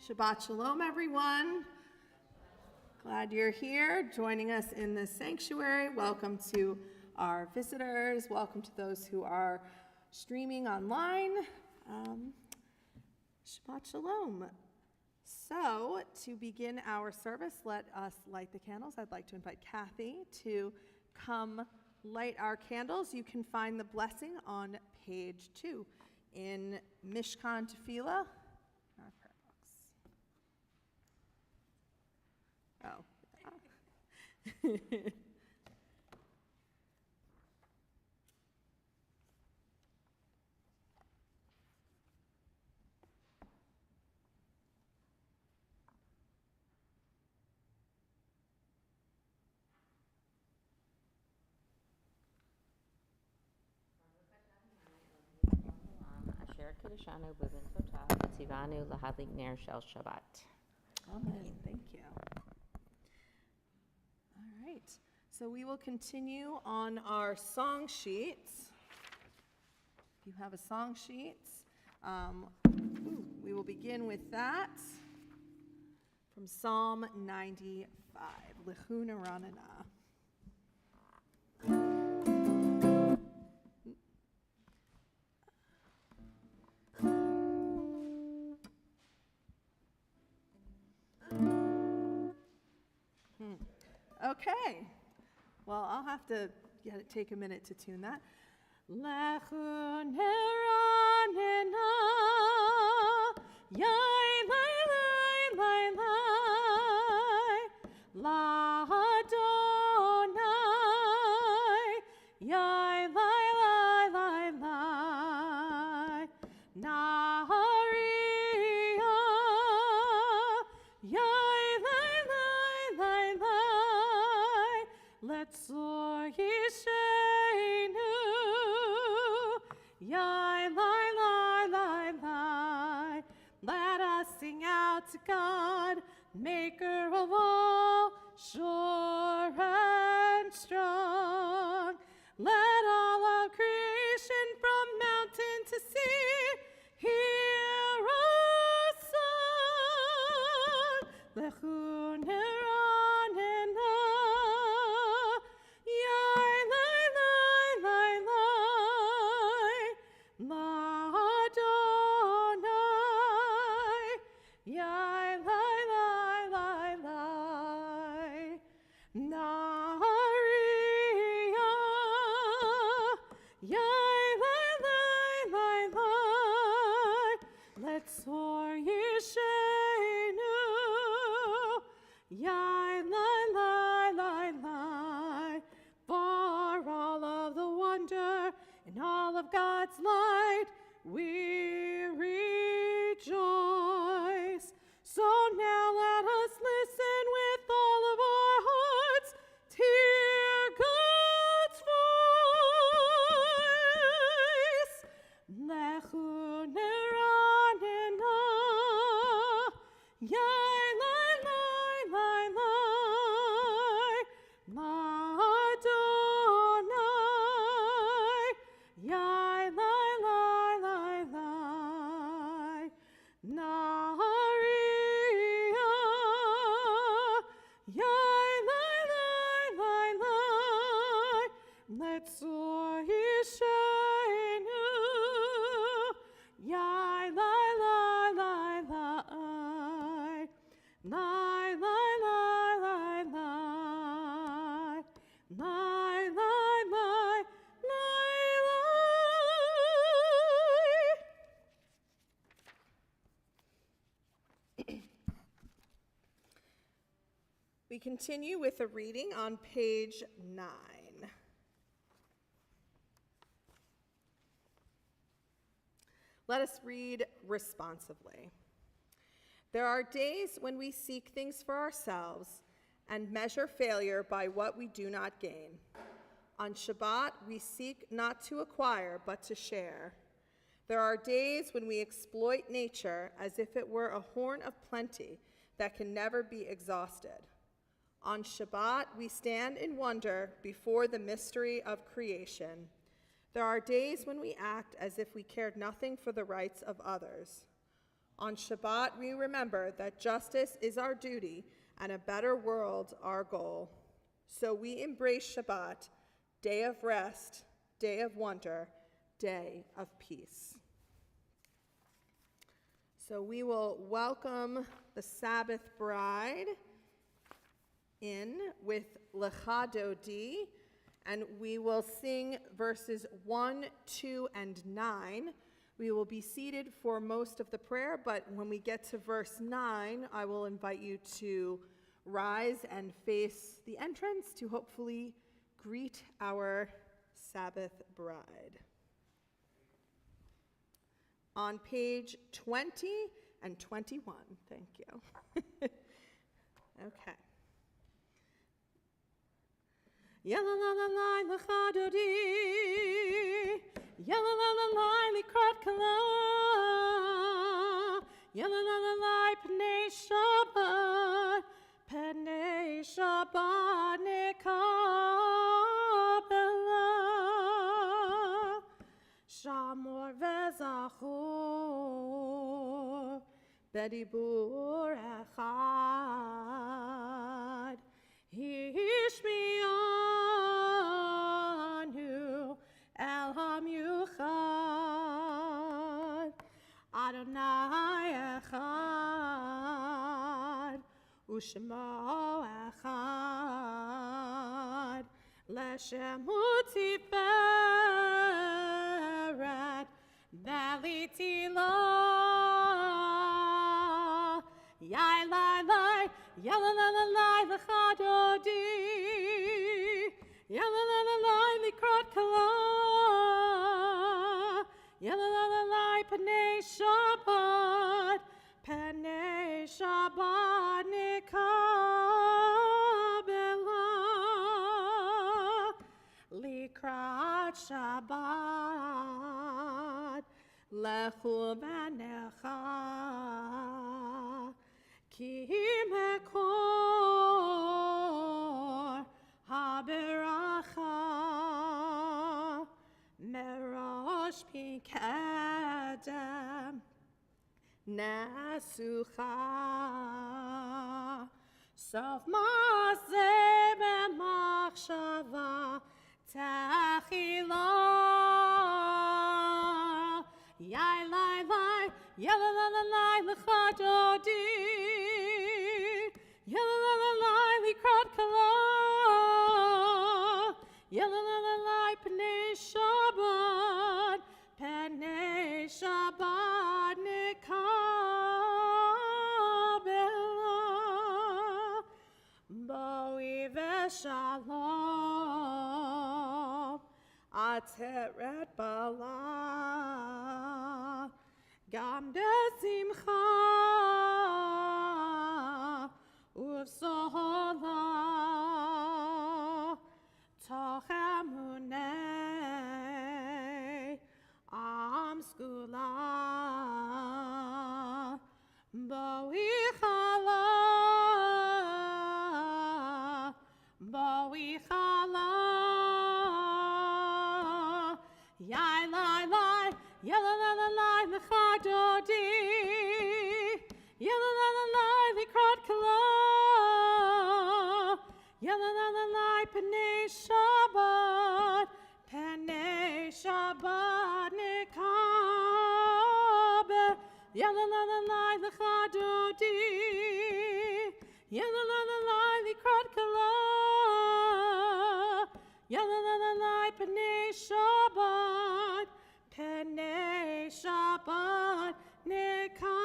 Shabbat Shalom, everyone. Glad you're here joining us in the sanctuary. Welcome to our visitors. Welcome to those who are streaming online. Shabbat Shalom. So, to begin our service, let us light the candles. I'd like to invite Kathy to come light our candles. You can find the blessing on page 2 in Mishkan Tefillah. Our prayer box. Oh. Kedeshanu b'ben totav tzivanu lahadlik ner shel Shabbat. Amen. Thank you. All right. So we will continue on our song sheets. If you have a song sheet, we will begin with that from Psalm 95. Lechuna Ranana. Okay, well, I'll have to take a minute to tune that. Let us sing out to God, maker of all, sure and strong. Let all of creation from mountain to sea hear our song. Lechuna ranana, yai lai lai lai lai, l'Adonai, yai lai lai lai lai, Nariya, yai lai lai lai lai, Letzor Yishenu, yai lai lai lai lai, for all of the wonder and all of God's light, we rejoice. So now let us listen with all of our hearts to hear God's voice. Lechuna ranana, yai lai lai lai lai, l'Adonai, yai lai lai lai lai, Nariya, yai lai lai lai lai, Letzor Yishenu, yai lai lai lai lai, lai lai lai lai lai, lai lai lai lai lai. We continue with a reading on page 9. Let us read responsively. There are days when we seek things for ourselves and measure failure by what we do not gain. On Shabbat, we seek not to acquire, but to share. There are days when we exploit nature as if it were a horn of plenty that can never be exhausted. On Shabbat, we stand in wonder before the mystery of creation. There are days when we act as if we cared nothing for the rights of others. On Shabbat, we remember that justice is our duty and a better world our goal. So we embrace Shabbat, day of rest, day of wonder, day of peace. So we will welcome the Sabbath bride in with Lecha Dodi, and we will sing verses 1, 2, and 9. We will be seated for most of the prayer, but when we get to verse 9, I will invite you to rise and face the entrance to hopefully greet our Sabbath bride. On page 20 and 21, thank you. Okay. Yalalalai lecha dodi, yalalalai likrat kala, yalalalai pnei Shabbat nekabela, shamor vezachor, bedibur echad, Hishmianu el hamyuchad, Adonai echad, Ushemo echad, Leshemu tiferet, Belitila, Yai lai lai, Yalalalai lecha dodi, Yalalalai likrat kala, Yalalalai pnei Shabbat nekabela, likrat Shabbat, lechu v'necha, Ki mekor haberacha merosh pikedem nasucha sof maseh b'machshava techila yai lai lai yalalalai lecha dodi Yalalalai likrat kala, Yalalalai pnei Shabbat nekabela, Boi v'shalom, ateret bala, gam desimcha, Uvsola Tochemunei Am Skula Boichala Yai lai lai Yalalalai lecha dodi Yalalalai likrat kala Yalalalai pnei Shabbat nekabe Yalalalai lecha dodi Yalalalai likrat kala Yalalalai pnei Shabbat nekabela.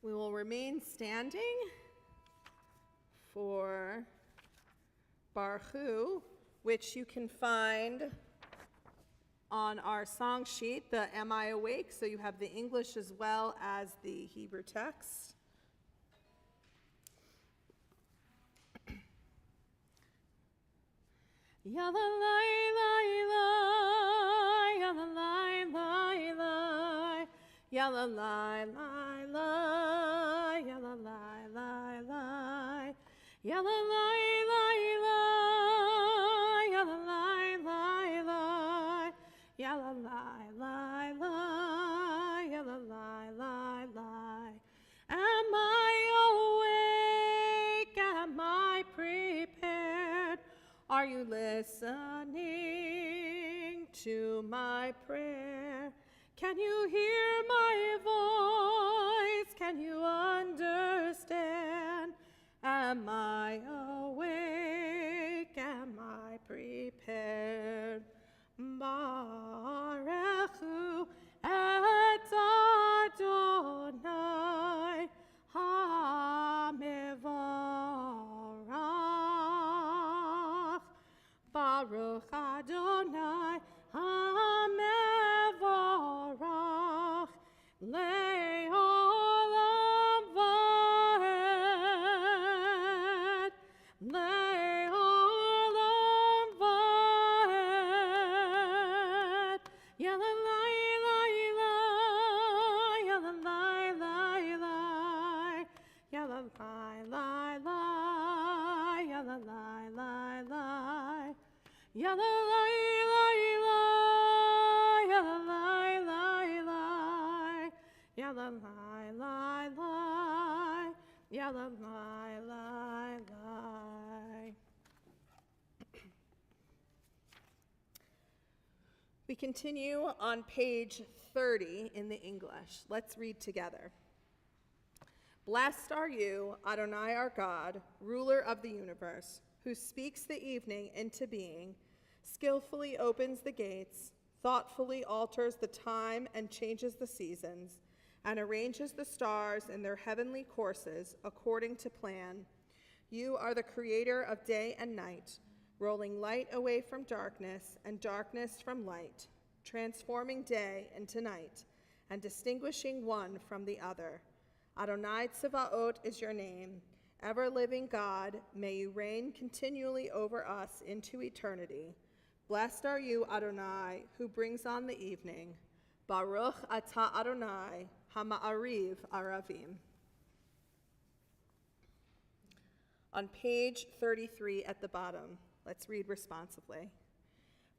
We will remain standing for Baruch, which you can find on our song sheet, the Am I Awake? So you have the English as well as the Hebrew text. Yalla lai lai lai, yalla lai lai lai, yalla lai lai lai, yalla lai lai lai, yalla lai lai lai. lie, lie, lie, yalla, lie, lie, lie. Am I awake? Am I prepared? Are you listening to my prayer? Can you hear my voice? Can you understand? Am I awake? Am I prepared? Barechu et Adonai HaMevorach. Baruch Adonai HaMevorach Le'olam va'ed. Le'olam va'ed. Yalla lai lai lai, yalla lai lai lai, yalla lai lai lai, yalla lai lai lai, yalla lai lai lai, yalla lai lai lai, yalla lai lai lai, yalla lai lai lai. We continue on page 30 in the English. Let's read together. Blessed are you, Adonai our God, ruler of the universe, who speaks the evening into being, skillfully opens the gates, thoughtfully alters the time and changes the seasons, and arranges the stars in their heavenly courses according to plan. You are the creator of day and night, rolling light away from darkness and darkness from light, transforming day into night, and distinguishing one from the other. Adonai Tsevaot is your name. Ever-living God, may you reign continually over us into eternity. Blessed are you, Adonai, who brings on the evening. Baruch atah Adonai, hama'ariv aravim. On page 33 at the bottom, let's read responsively.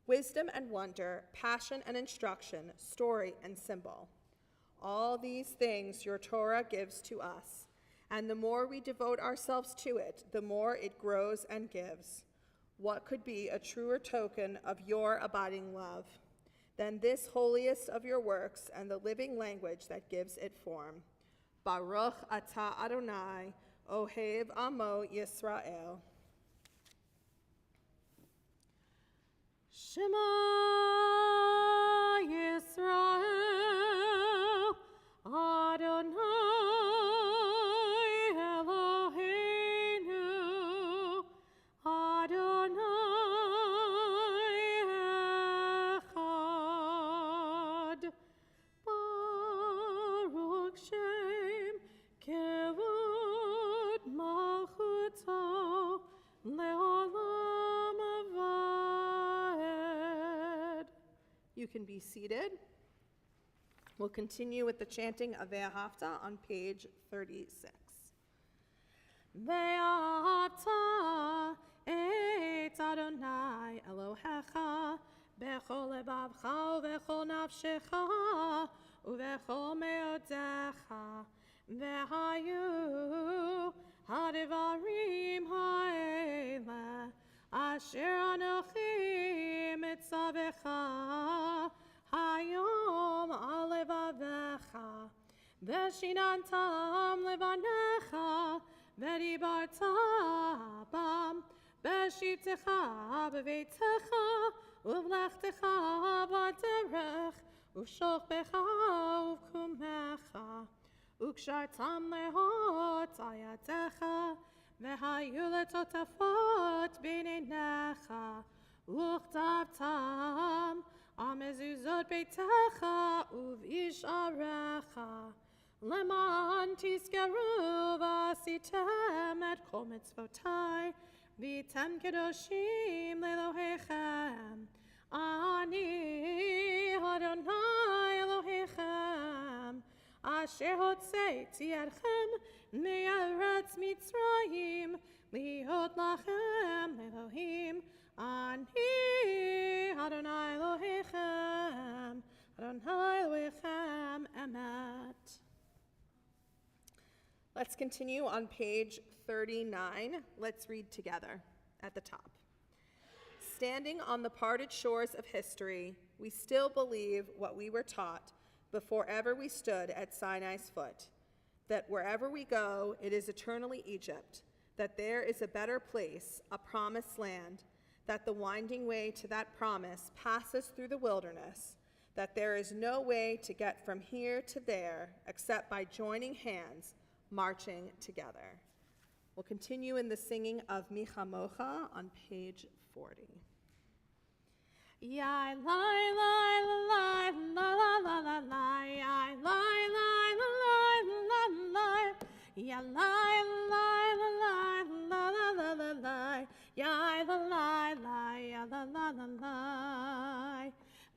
Wisdom and wonder, passion and instruction, story and symbol. All these things your Torah gives to us, and the more we devote ourselves to it, the more it grows and gives. What could be a truer token of your abiding love than this holiest of your works and the living language that gives it form? Baruch atah Adonai, Ohev Amo Yisrael. Shema Yisrael, Adonai Eloheinu, Adonai Echad. Baruch Shem Kevod Malchuto Leolam Aved. You can be seated. We'll continue with the chanting of Ve'ahavta on page 36. Ve'ahavta et Adonai Elohecha bechol lebavcha uvechol nafshecha uvechol meodecha ve'hayu hadivarim ha'ele asher anochi mitzavecha hayom alevavecha veshinantam levanecha vedibarta bam beshitecha beveitecha uvlechtecha baderech uvshokbecha uvkumecha ukshartam lehot ayatecha vehayu letotafot b'neinecha uchtavtam amezuzot beitecha uvisharecha leman tiskeru vasitem et kol mitzvotai v'tem kedoshim lelohechem ani Adonai Elohechem asher hotzeiti etchem me'eretz Mitzrayim lihot lachem Elohim Ani Adonai Elohechem, Adonai Elohechem Emet. Let's continue on page 39. Let's read together at the top. Standing on the parted shores of history, we still believe what we were taught before ever we stood at Sinai's foot, that wherever we go, it is eternally Egypt, that there is a better place, a promised land, that the winding way to that promise passes through the wilderness, that there is no way to get from here to there except by joining hands, marching together. We'll continue in the singing of Micha Mocha on page 40. Yai lai lai lai la la la la la, yai lai lai la la la, ya lai lai la la la la la la, yai la lai lai ya la la la la.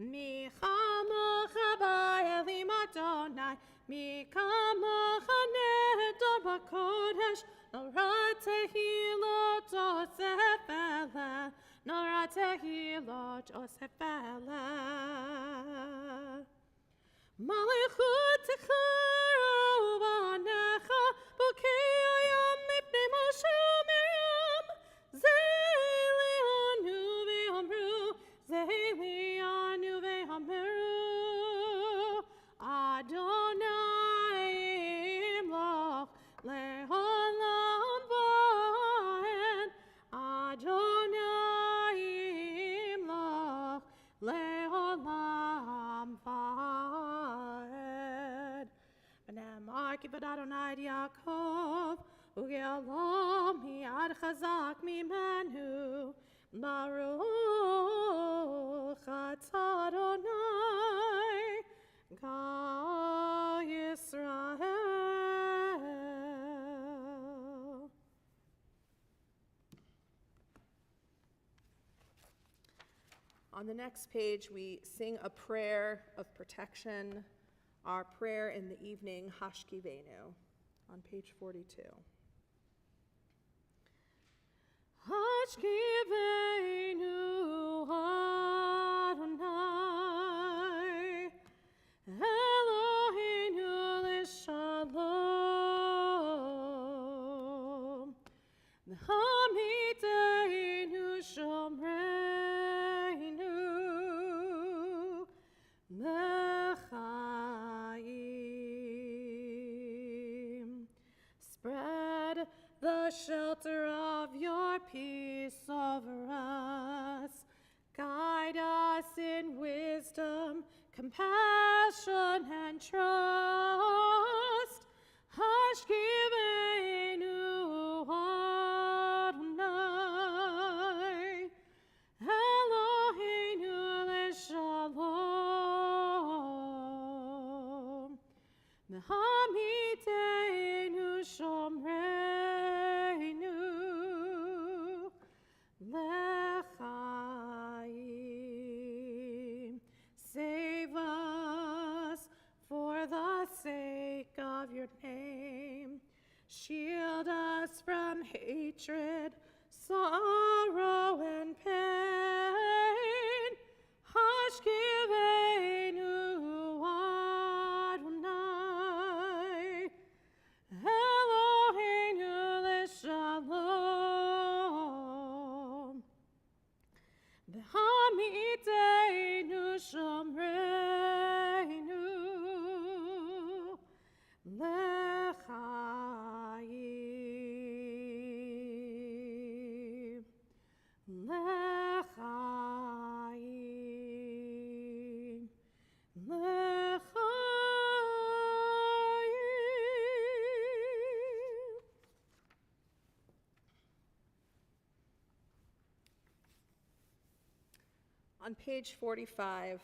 Micha mocha ba'elim Adonai, Micha mocha nedor b'kodesh, Nora tehilot osef ele, Nora tehilot osef ele. Malechut techaru banecha, bokei hayam mipnei Moshe u'Miriam, Zei li'anu ve'amru, Zei li'anu ve'amru, Adonai imloch le'olam va'ed, Adonai imloch le'olam va'ed. V'ne'emar ki v'ad Adonai et Yaakov, u'ge'olam mi'ad chazak mimenu, Baruch atah Adonai, Ga Yisrael. On the next page, we sing a prayer of protection, our prayer in the evening, Hashkivenu, on page 42. Hashkivenu Adonai, Eloheinu l'shalom, V'hamiteinu shomreinu l'chaim. Spread the shelter of your peace over us. Guide us in wisdom, compassion, and trust. Hashkivenu Adonai, Eloheinu l'shalom, V'hamiteinu shomreinu l'chaim. Save us for the sake of your name. Shield us from hatred, sorrow, and pain. Hashkivenu Adonai, Eloheinu l'shalom, V'hamiteinu shomreinu l'chaim, l'chaim, l'chaim. On page 45,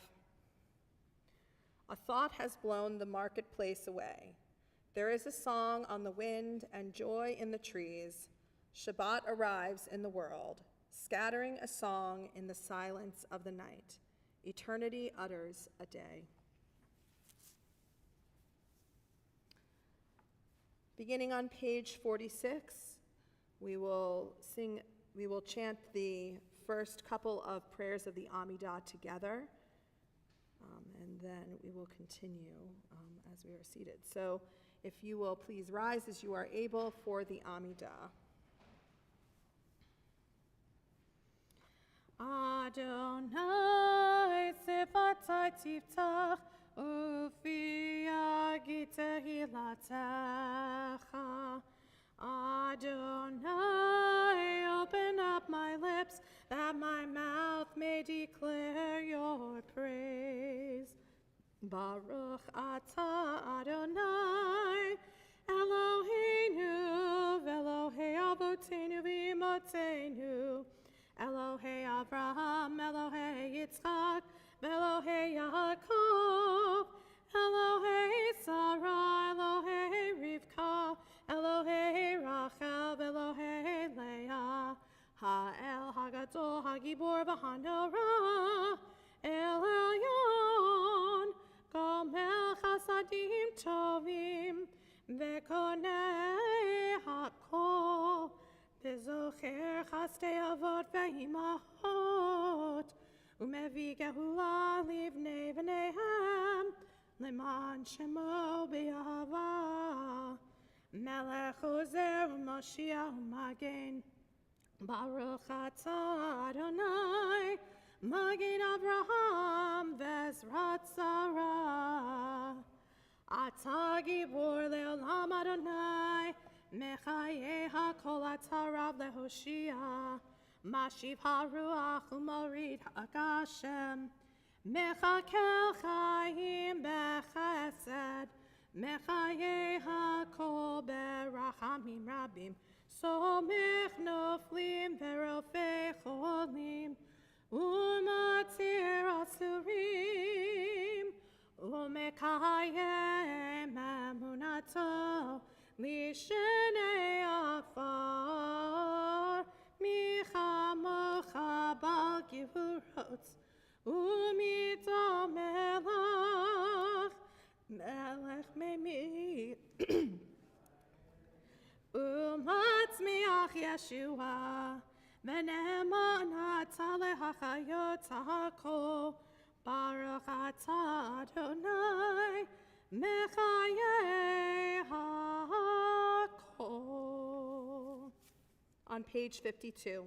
a thought has blown the marketplace away. There is a song on the wind and joy in the trees. Shabbat arrives in the world, scattering a song in the silence of the night. Eternity utters a day. Beginning on page 46, we will chant the first couple of prayers of the Amidah together, and then we will continue as we are seated. So if you will please rise as you are able for the Amidah. Adonai sefatai tiftach ufi agitehilatecha. Adonai, open up my lips that my mouth may declare your praise. Baruch atah Adonai, Eloheinu, Elohei avotenu v'imotenu, Elohei Avraham, Elohei Yitzchak, Elohei Yaakov, Elohei Sarah, Elohei Rivka, Elohei Rachel, Elohei Leah, Ha'el Hagadol, Hagibor v'Hanora, El Elyon, Gomel Chasadim Tovim, V'konei Hakol, V'zocher Chastei Avot V'imahot, Umevi Gehula Livnei V'neihem, Leman Shemo B'Yahava, Melech Ozer U'Mashiach U'Magen, Baruch atah Adonai, Magen Avraham V'ezrat Sarah. Atah Gibor Le'olam Adonai, Mechaye HaKol atah Rav Lehoshia, Mashiv HaRuach U'Morid HaGashem, Mechakel Chaim B'Chesed, Mechaye HaKol B'Rachamim Rabim, Somech Noflim V'Rofei Cholim, U'Matir Asurim, U'Mekayem Emunato, Lishenei Afar, Michamocha Bal Givurot, U'Mito Melech, Melech Memi, U'Matzmiach Yeshua, V'ne'eman atah lehachayot ha'kol, Baruch atah Adonai, Mechayeh ha'kol. On page 52.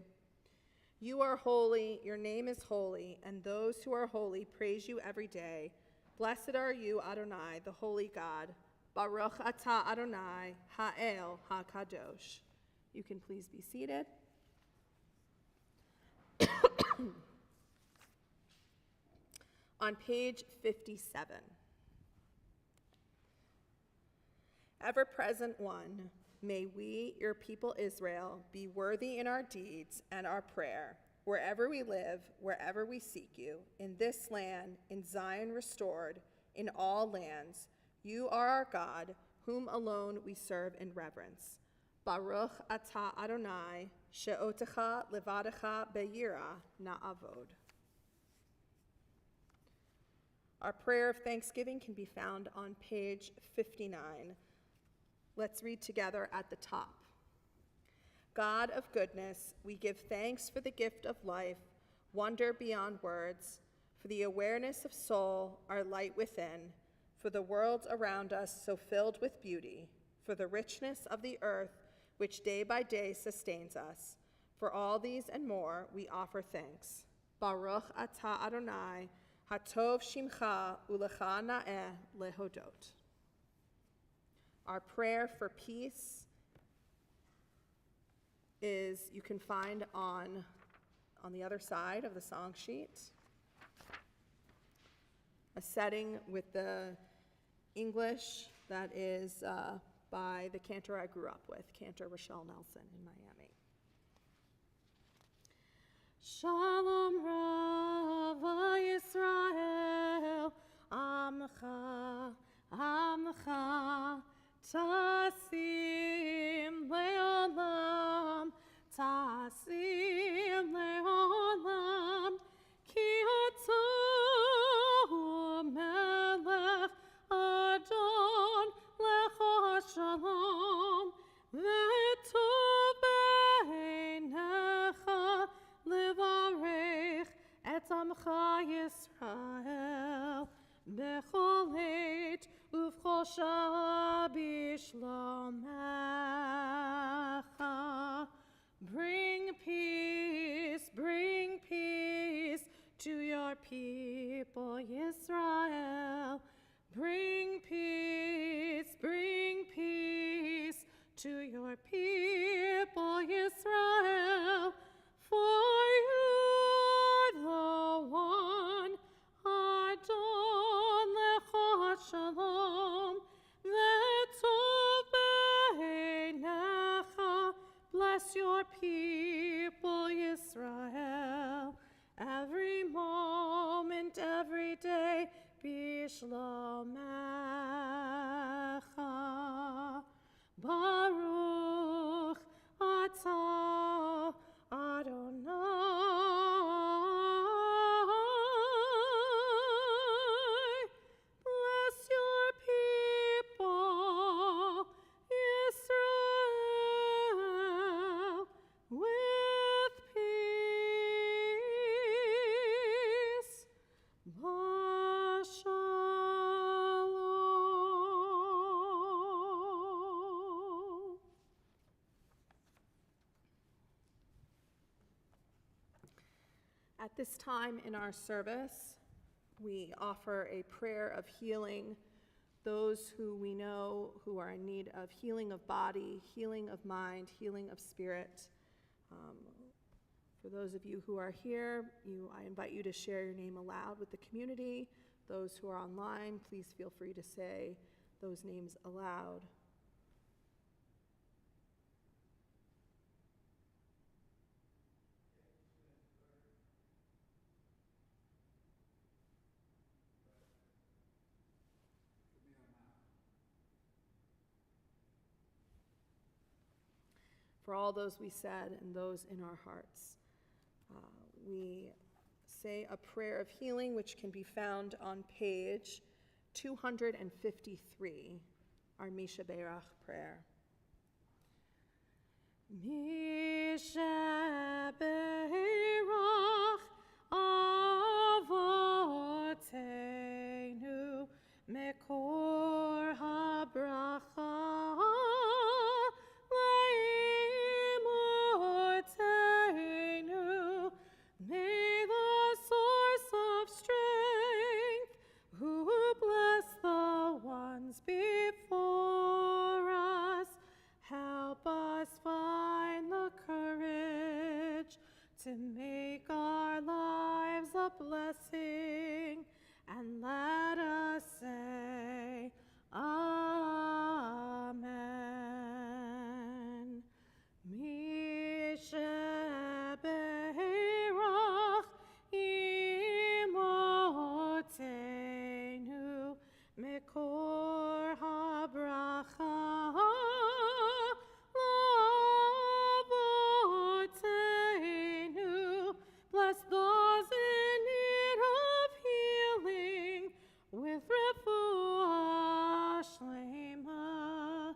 You are holy, your name is holy, and those who are holy praise you every day. Blessed are you, Adonai, the holy God. Baruch atah Adonai, ha'el ha'kadosh. You can please be seated. On page 57. Ever-present one, may we, your people Israel, be worthy in our deeds and our prayer, wherever we live, wherever we seek you, in this land, in Zion restored, in all lands. You are our God, whom alone we serve in reverence. Baruch atah Adonai, she'otecha levadecha be'yira na'avod. Our prayer of thanksgiving can be found on page 59. Let's read together at the top. God of goodness, we give thanks for the gift of life, wonder beyond words, for the awareness of soul, our light within, for the world around us so filled with beauty, for the richness of the earth which day by day sustains us. For all these and more we offer thanks. Baruch atah Adonai, hatov shimcha ulecha na'eh lehodot. Our prayer for peace is, you can find on the other side of the song sheet, a setting with the English that is by the cantor I grew up with, Cantor Rochelle Nelson in Miami. Shalom Rava Yisrael, Amcha, Amcha, Tasim le'olam, Tasim le'olam, Ki atah melech Adon lecho shalom, ve'tov beinecha levar Shabishlomecha. Bring peace to your people, Israel. Bring peace to your people, Israel. For you are the one, Adon lecha shalom, v'tov b'einecha. Bless your people, Israel, every moment, every day, bishlomecha. Baruch atah Adonai. Bless your people, Israel, with peace. Shalom. At this time in our service, we offer a prayer of healing. Those who we know who are in need of healing of body, healing of mind, healing of spirit. For those of you who are here, I invite you to share your name aloud with the community. Those who are online, please feel free to say those names aloud. For all those we said and those in our hearts, we say a prayer of healing which can be found on page 253, our Misha Berach prayer. Misha Berach Avotenu Mekor HaBracha Leimotenu. May the source of strength, who bless the ones before us, help us find the courage to make our lives a blessing, and let us say, Amen. Misha Berach Imotenu Mekor HaBracha Lavotenu. Bless those in need of healing with refuah shlema,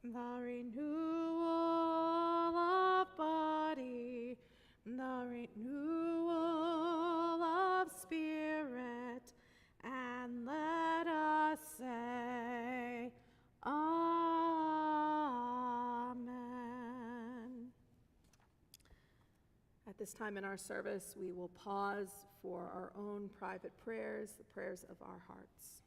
the renewal of body, the renewal of spirit, and let us say, Amen. At this time in our service, we will pause for our own private prayers, the prayers of our hearts.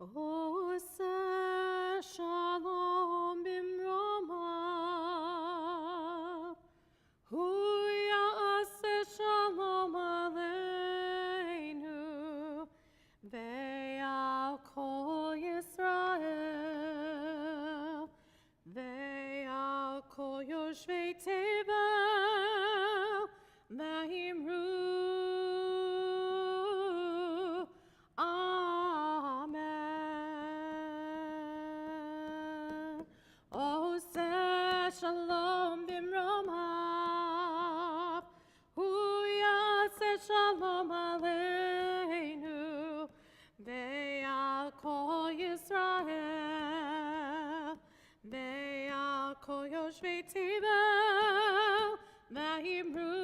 Oseh shalom bimroma, hu ya'aseh shalom aleinu. shalom aleinu ve'al kol Yisrael ve'al kol yoshvei tevel v'yimru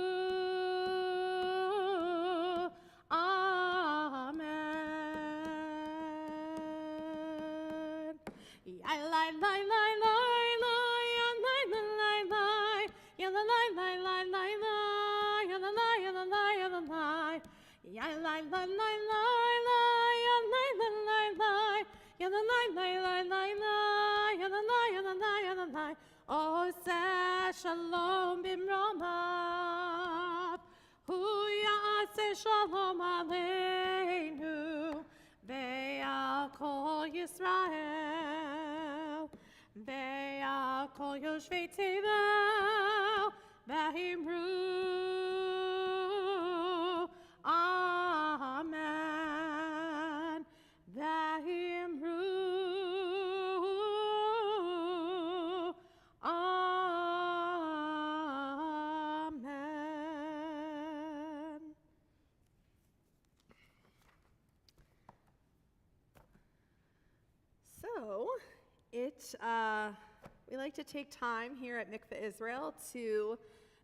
amen. Yai lai lai lai lai lai lai lai lai lai ya la lai lai lai lai lai ya la lai ya la lai ya la lai ya lai lai lai lai lai ya lai lai lai lai ya la lai lai lai lai lai ya la lai ya la lai ya la lai Oseh shalom bimromav hu ya'aseh shalom aleinu ve'al kol Yisrael ve'al kol yoshvei tevel v'yimru amen v'yimru amen. So, we like to take time here at Mickve Israel to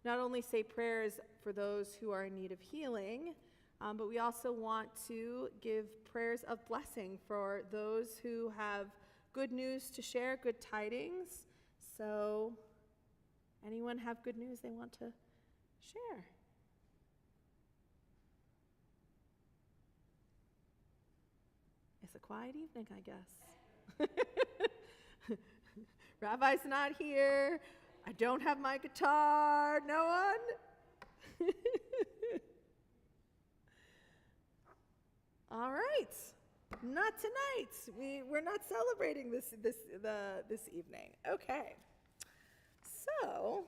not only say prayers for those who are in need of healing, but we also want to give prayers of blessing for those who have good news to share, good tidings. So, anyone have good news they want to share? It's a quiet evening, I guess. Rabbi's not here. I don't have my guitar. No one? All right. Not tonight. We're not celebrating this evening. Okay. So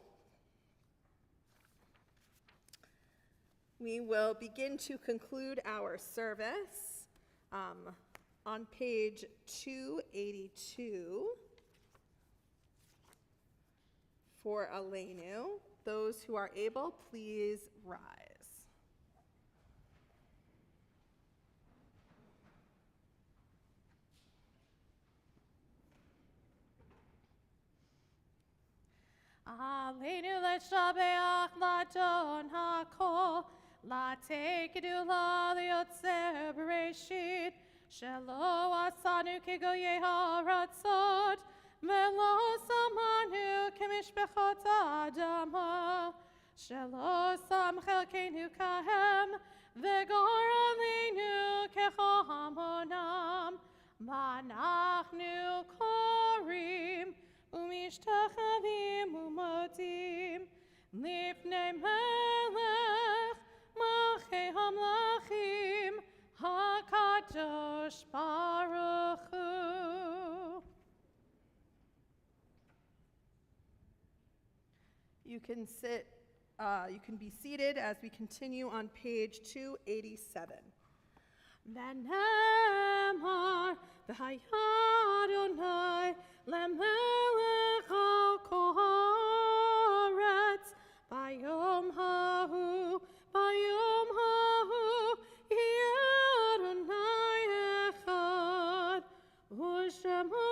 we will begin to conclude our service on page 282 for Aleinu. Those who are able, please rise. Aleinu leshabeach ladon hakol latekedu la liotzer bereshit shelo asanu kegoye haratzot velo samanu kemishbechot adama shelo sam chelkeinu kahem vegor aleinu kechamonam manachnu korim umishtachavim umodim lifnei melech malchei hamlachim hakadosh baruch hu. You can be seated as we continue on page 287. V'nemar v'hayadonai lemelech ha'koretz bayom hahu yadonai echad u'shemo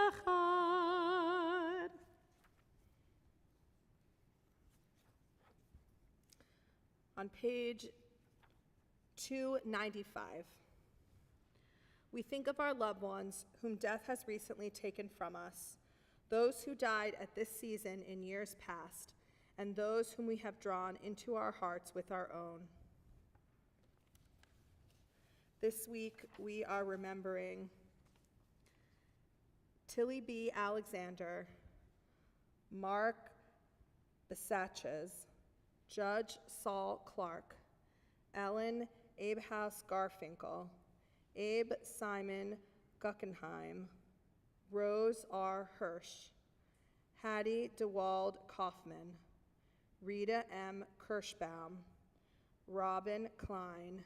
echad. On page 295, we think of our loved ones whom death has recently taken from us, those who died at this season in years past, and those whom we have drawn into our hearts with our own. This week, we are remembering Tilly B. Alexander, Mark Besatches, Judge Saul Clark, Ellen Abehouse Garfinkel, Abe Simon Guggenheim, Rose R. Hirsch, Hattie DeWald Kaufman, Rita M. Kirschbaum, Robin Klein,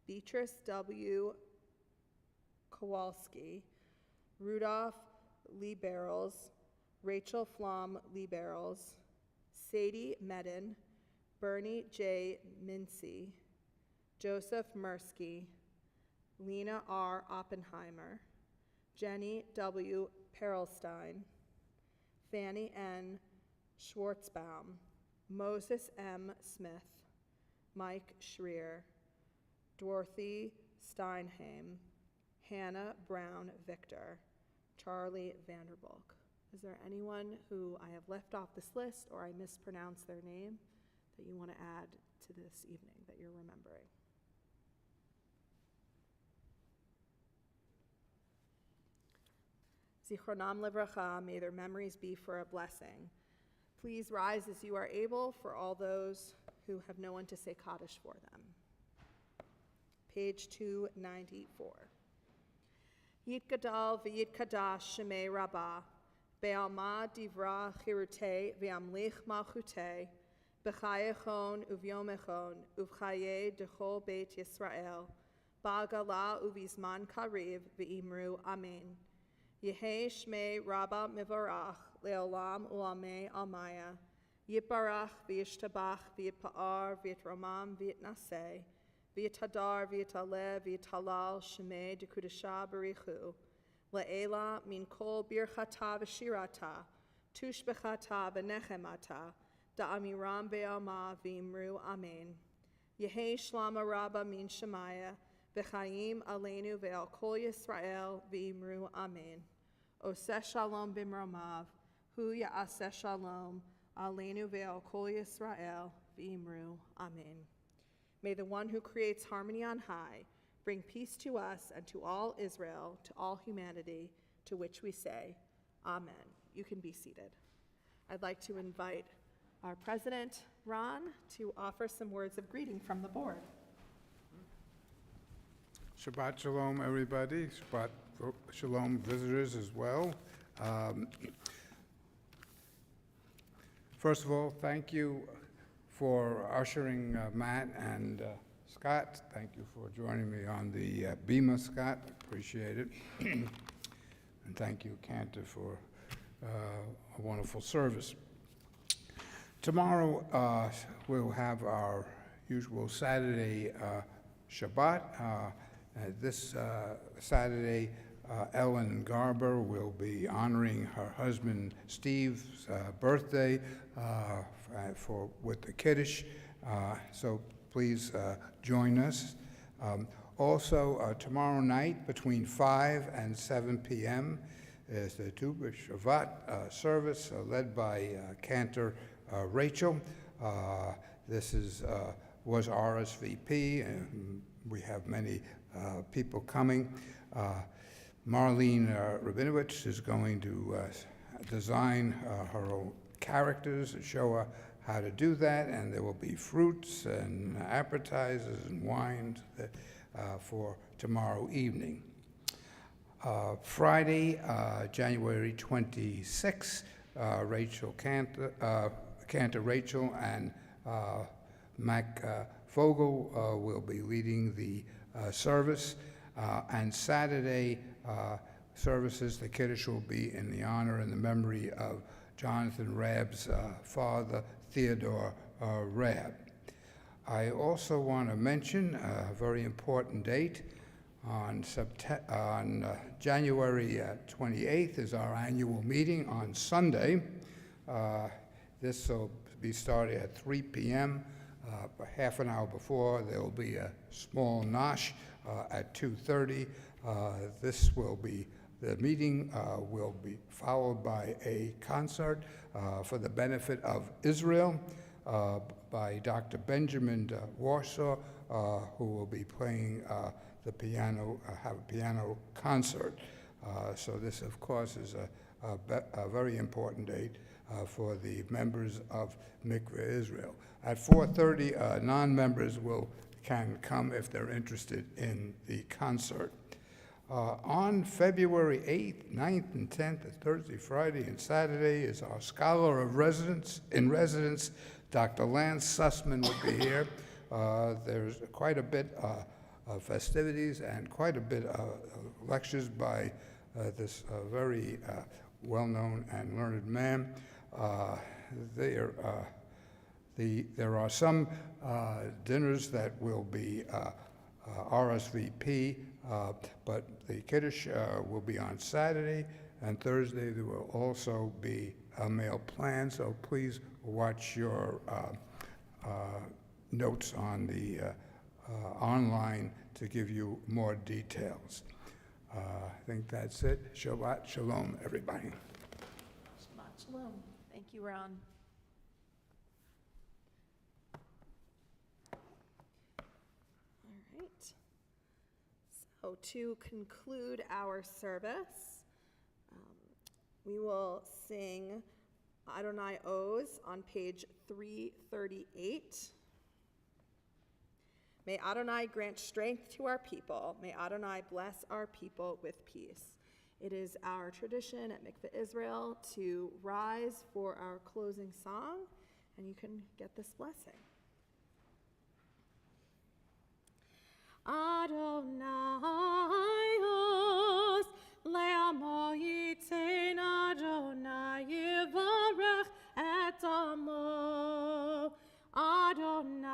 Beatrice W. Kowalski, Rudolph Lee Barrels, Rachel Flom Liberals, Sadie Medin, Bernie J. Mincy, Joseph Mirsky, Lena R. Oppenheimer, Jenny W. Perelstein, Fanny N. Schwartzbaum, Moses M. Smith, Mike Schreer, Dorothy Steinheim, Hannah Brown Victor, Charlie Vanderbilk. Is there anyone who I have left off this list or I mispronounced their name that you want to add to this evening that you're remembering? Zichronam livracha, may their memories be for a blessing. Please rise as you are able for all those who have no one to say Kaddish for them. Page 294. Yitgadal v'yitkadash shemei rabbah, be'alma divra chirute v'amlich malchute, b'chayechon uvyomechon, uvchaye dechol beit Yisrael, ba'gala uvizman kariv v'imru amen. Yehei shmei rabbah mivarach, le'olam u'amei almaya, yitbarach v'yishtabach v'yitpa'ar v'yitramam v'yitnaseh, v'yitadar v'yitaleh v'yitalal shemei dekudasha barichu, le'ela min kol birchata v'shirata, tushbechata v'nechemata, da'amiram be'alma v'imru amen. Yehei shlama rabba min shemaya, v'chayim aleinu ve'al kol Yisrael v'imru amen. Oseh shalom b'mromav, hu ya'aseh shalom, aleinu ve'al kol Yisrael v'imru amen. May the one who creates harmony on high bring peace to us and to all Israel, to all humanity, to which we say, Amen. You can be seated. I'd like to invite our president, Ron, to offer some words of greeting from the board. Shabbat shalom, everybody. Shabbat shalom, visitors as well. First of all, thank you for ushering Matt and Scott. Thank you for joining me on the Bema, Scott. Appreciate it. And thank you, Cantor, for a wonderful service. Tomorrow, we'll have our usual Saturday Shabbat. This Saturday, Ellen Garber will be honoring her husband Steve's birthday with the Kiddush, so please join us. Also, tomorrow night between 5 and 7 p.m. is the Tu B'Shavat service led by Cantor Rachel. This was RSVP, and we have many people coming. Marlene Rabinowitz is going to design her own characters and show her how to do that, and there will be fruits and appetizers and wines for tomorrow evening. Friday, January 26th, Cantor Rachel and Mac Vogel will be leading the service, and Saturday services, the Kiddush will be in the honor and the memory of Jonathan Rabb's father, Theodore Rabb. I also want to mention a very important date. On January 28th is our annual meeting on Sunday. This will be starting at 3 p.m. Half an hour before, there will be a small nosh at 2:30. The meeting will be followed by a concert for the benefit of Israel by Dr. Benjamin Warsaw, who will be playing the piano, have a piano concert. So this, of course, is a very important date for the members of Mickve Israel. At 4:30, non-members can come if they're interested in the concert. On February 8th, 9th, and 10th, Thursday, Friday, and Saturday, is our Scholar in Residence, Dr. Lance Sussman will be here. There's quite a bit of festivities and quite a bit of lectures by this very well-known and learned man. There are some dinners that will be RSVP, but the Kiddush will be on Saturday, and Thursday there will also be a meal plan, so please watch your notes on the online to give you more details. I think that's it. Shabbat Shalom, everybody. Shabbat shalom. Thank you, Ron. All right. So to conclude our service, we will sing Adonai Oz on page 338. May Adonai grant strength to our people. May Adonai bless our people with peace. It is our tradition at Mickve Israel to rise for our closing song, and you can get this blessing. Adonai Oz, le'amo yitain Adonai yivarech et amo. Adonai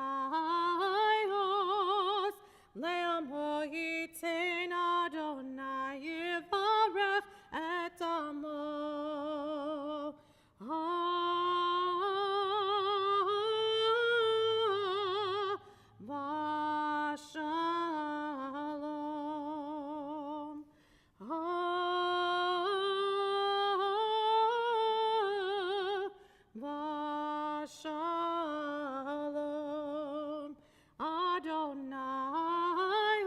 Oz, le'amo yitain Adonai yivarech et amo. Shalom. Shalom. Adonai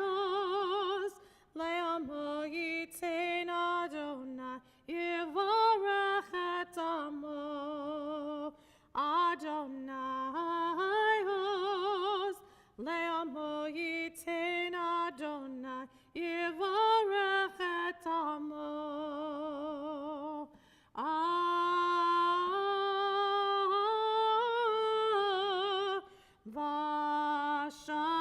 Oz, le'amo yitain Adonai yivarech et amo. Adonai Oz, le'amo yitain Adonai yivarech et amo. Shalom.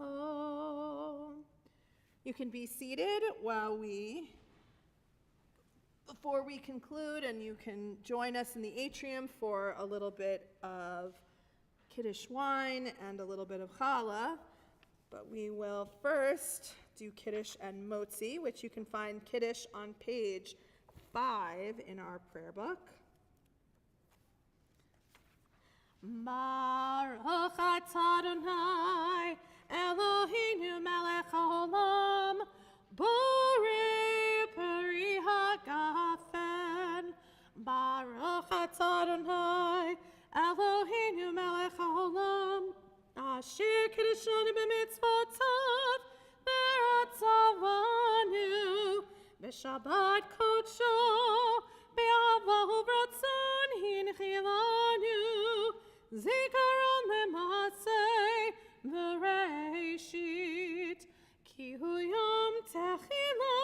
Shalom. You can be seated before we conclude, and you can join us in the atrium for a little bit of Kiddush wine and a little bit of challah. But we will first do Kiddush and Motzi, which you can find Kiddush on page 5 in our prayer book. Baruch atah Adonai, Eloheinu melech haolam, borei peri hagafen. Baruch atah Adonai, Eloheinu melech haolam, asher kiddushanu b'mitzvotav, v'ratzavanu, b'shabbat kodsho, be'avahu v'ratzon hinchilanu, zikaron le'maseh v'reishit, ki hu yom techila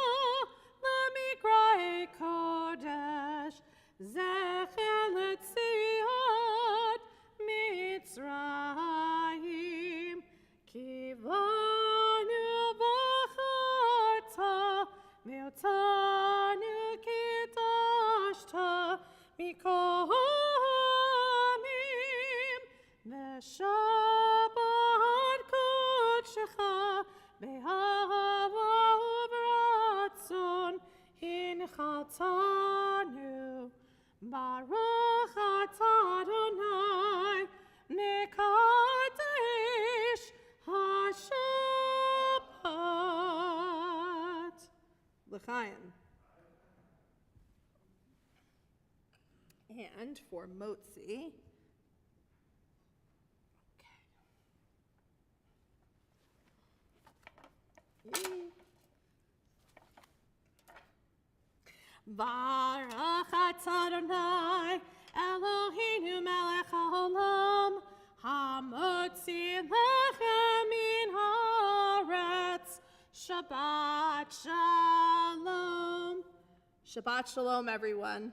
le'mikra'e kodesh, zecher letziat Mitzrayim, ki vanu v'charta ve'otanu kiddashta mikol ha'amim, ve'shabbat kodshecha be'ahava u'b'ratzon hinchaltanu. Baruch atah Adonai mekadesh haShabbat. L'chaim. And for Motzi, Baruch atah Adonai, Eloheinu melech haolam, hamotzi lechem min haaretz. Shabbat shalom. Shabbat Shalom, everyone.